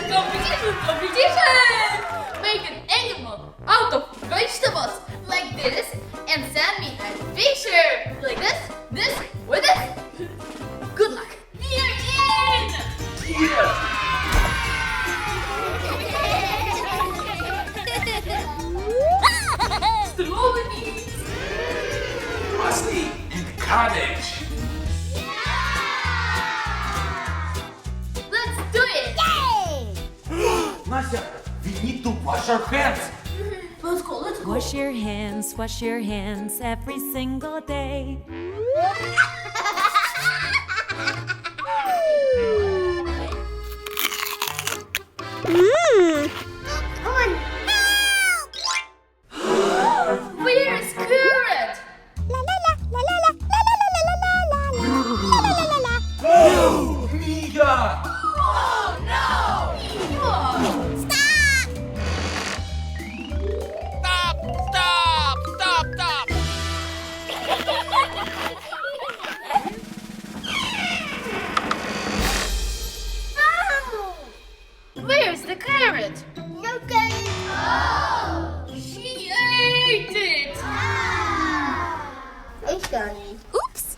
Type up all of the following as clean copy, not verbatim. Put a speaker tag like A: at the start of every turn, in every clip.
A: competition! Make an animal out of vegetables like this and send me a picture like this, or this. Good luck. You're in!
B: Yeah!
A: Strawberries!
B: Parsley and cabbage.
A: Let's do it!
C: Yay!
B: Nastya, we need to wash our hands.
A: Let's go.
D: Wash your hands every single day.
A: Where's carrot?
C: La la la la la la la la la la la la la la la.
B: No! Mia!
A: Oh no!
C: Stop!
A: Where's the carrot?
C: Look at it.
A: Oh! She ate it!
C: It's done.
D: Oops!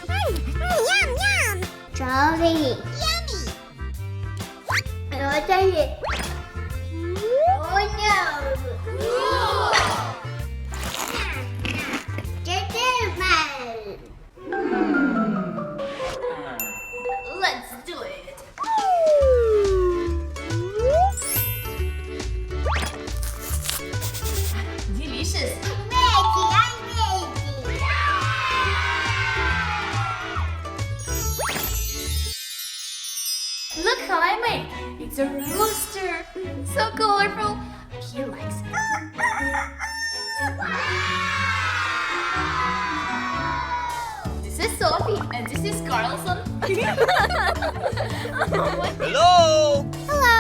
C: Yum yum. Jolly. Yummy. What is it? Oh no.
A: Let's do it! Delicious! Look how I made! It's a rooster! So colorful! He likes it. This is Sophie and this is Carlson.
E: Hello!
C: Hello.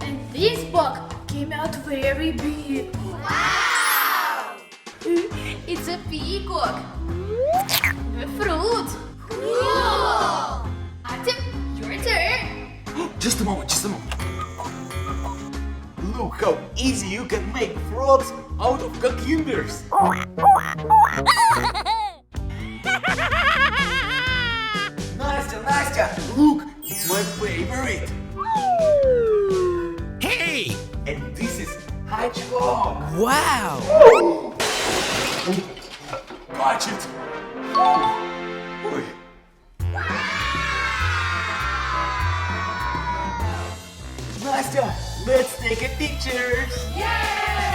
A: And this bug came out very big. Wow! It's a peacock. A fruit. Cool! Artem, your turn.
B: Just a moment. Look how easy you can make frogs out of cucumbers. Nastya, look, it's my favorite.
E: Hey!
B: And this is hedgehog.
E: Wow!
B: Catch it. Oi. Nastya, let's take a picture.
A: Yay!